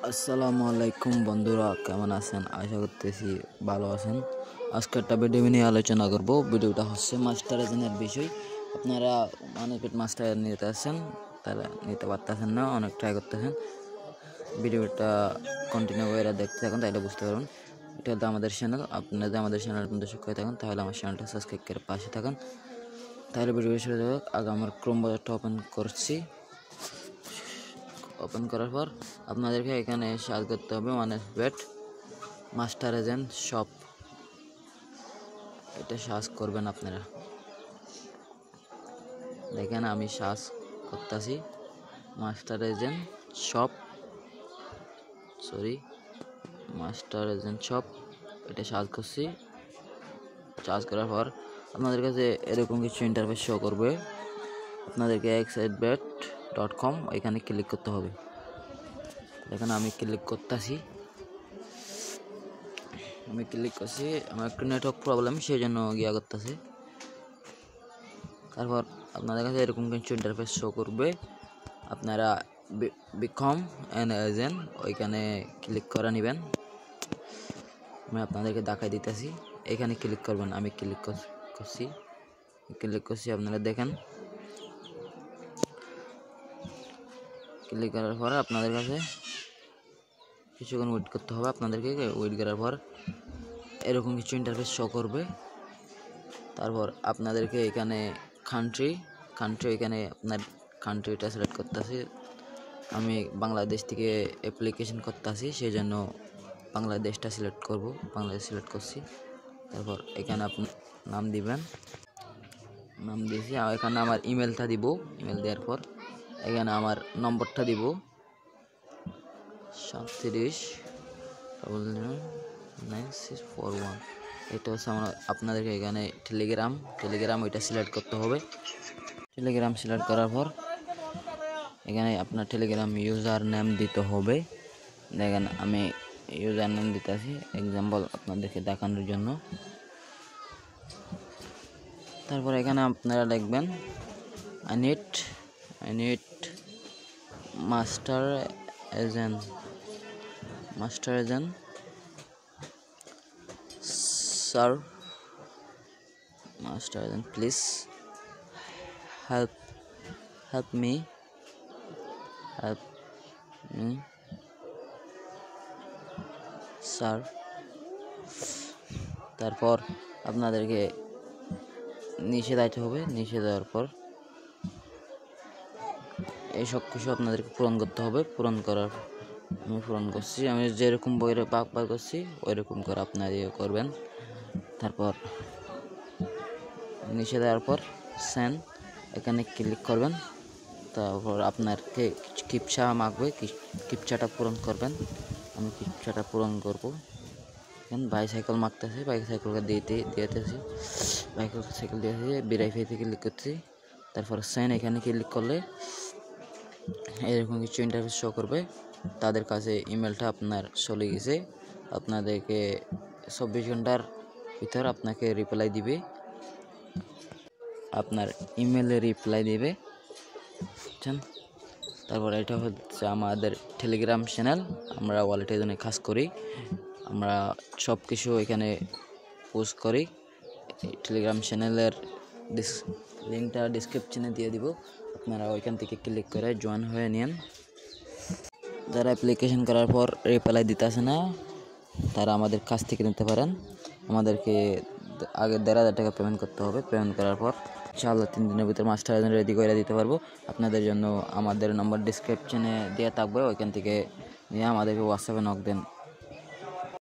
আসসালামু আলাইকুম বন্ধুরা, কেমন আছেন? আশা করতেছি ভালো আছেন। আজকে একটা ভিডিও নিয়ে আলোচনা করব। ভিডিওটা হচ্ছে মাস্টারাইজের বিষয়। আপনারা অনেক মাস্টার নিতে আসছেন, তারা নিতে পারতেছেন না, অনেক ট্রাই করতেছেন। ভিডিওটা কন্টিনিউ করে দেখতে থাকুন, তাহলে বুঝতে পারবেন। এটা হলো আমাদের চ্যানেল। আপনারা যদি আমাদের চ্যানেল দর্শক হয়ে থাকেন তাহলে আমার চ্যানেলটা সাবস্ক্রাইব করে পাশে থাকুন। তাহলে ভিডিও শুরু হবে। আগে আমার ক্রোম ব্রাউজারটা ওপেন করছি। ওপেন করার পর আপনাদেরকে এখানে সার্চ করতে হবে ওয়ানেসবেট মাস্টারাইজেন শপ। এটা সার্চ করবেন আপনারা। দেখেন আমি সার্চ করতেছি মাস্টারাইজেন শপ, মাস্টারাইজেন শপ। এটা সার্চ করছি। সার্চ করার পর আপনাদের কাছে এরকম কিছু ইন্টারফেস শো করবে। আপনাদেরকে xbet.com এখানে ক্লিক করতে হবে। এখানে আমি ক্লিক করতেছি। আমার একটু নেটওয়ার্ক প্রবলেম, সেই জন্য গিয়া করতেছে। তারপর আপনাদের কাছে এরকম কিছু ইন্টারফেস শো করবে। আপনারা বিকম অ্যান এজেন্ট ওইখানে ক্লিক করে নেবেন। আমি আপনাদেরকে দেখাই দিতেছি। এখানে ক্লিক করবেন। আমি ক্লিক করছি। আপনারা দেখেন, ক্লিক করার পরে আপনাদের কাছে কিছুক্ষণ ওয়েট করতে হবে। আপনাদেরকে ওয়েট করার পর এরকম কিছু ইন্টারফেস শো করবে। তারপর আপনাদেরকে এখানে কান্ট্রি এখানে আপনার কান্ট্রিটা সিলেক্ট করতেছি। আমি বাংলাদেশ থেকে অ্যাপ্লিকেশন করতেছি, সেই জন্য বাংলাদেশটা সিলেক্ট করব। বাংলাদেশ সিলেক্ট করছি। তারপর এখানে আপনি নাম দিবেন। নাম দিয়েছি। এখানে আমার ইমেলটা দিব। ইমেল দেওয়ার পর এখানে আমার নম্বরটা দিব 73994641। এটা হচ্ছে আপনাদেরকে এখানে টেলিগ্রাম ওইটা সিলেক্ট করতে হবে। টেলিগ্রাম সিলেক্ট করার পর এখানে আপনার টেলিগ্রাম ইউজার নেম দিতে হবে। দেখেন আমি ইউজার নেম দিতেছি, এক্সাম্পল আপনাদেরকে দেখানোর জন্য। তারপর এখানে আপনারা লিখবেন আই নিড মাস্টারাইজেন স্যার, মাস্টারাইজেন প্লিজ help me স্যার। তারপর আপনাদেরকে নিচে দিতে হবে। নিচে দেওয়ার পর এই সব কিছু আপনাদেরকে পূরণ করতে হবে। আমি পূরণ করছি। আমি যেরকম বইয়ের পাক করছি ওই রকম করে আপনারা করবেন। তারপর নিচে দেওয়ার পর সেন্ড এখানে ক্লিক করবেন। তারপর আপনাকে কিপচা মাগবে, কিপচাটা পূরণ করবেন। আমি কিপচাটা পূরণ করব। এখন বাইসাইকেল মাগতেছে, বাইসাইকেলকে দিয়েতেছি। বাইসাইকেল দিয়েছি, ভেরিফাইতে ক্লিক করছি। তারপর সেন্ড এখানে ক্লিক করলে এরকম কিছু ইন্টারফেস শো করবে। তাদের কাছে ইমেলটা আপনার চলে গেছে। আপনাদেরকে 24 ঘন্টার ভিতর আপনাকে রিপ্লাই দিবে। আপনার ইমেলে রিপ্লাই দিবে, বুঝছেন? তারপর এটা হচ্ছে আমাদের টেলিগ্রাম চ্যানেল। আমরা ওয়ালেটের জন্য কাজ করি। আমরা সব কিছু এখানে পোস্ট করি। টেলিগ্রাম চ্যানেলের লিঙ্কটা ডিসক্রিপশনে দিয়ে দিব। আপনারা ওইখান থেকে ক্লিক করে জয়েন হয়ে নিন। যারা অ্যাপ্লিকেশন করার পর রিপ্লাই দিতেছে না, তারা আমাদের কাছ থেকে নিতে পারেন। আমাদেরকে আগে 1,500 টাকা পেমেন্ট করতে হবে। পেমেন্ট করার পর ইনশাআল্লাহ 3 দিনের ভিতরে মাস্টারাইজেন রেডি করে দিতে পারবো। আপনাদের জন্য আমাদের নম্বর ডিসক্রিপশনে দেওয়া থাকবে, ওইখান থেকে নিয়ে আমাদেরকে হোয়াটসঅ্যাপে নক দেন।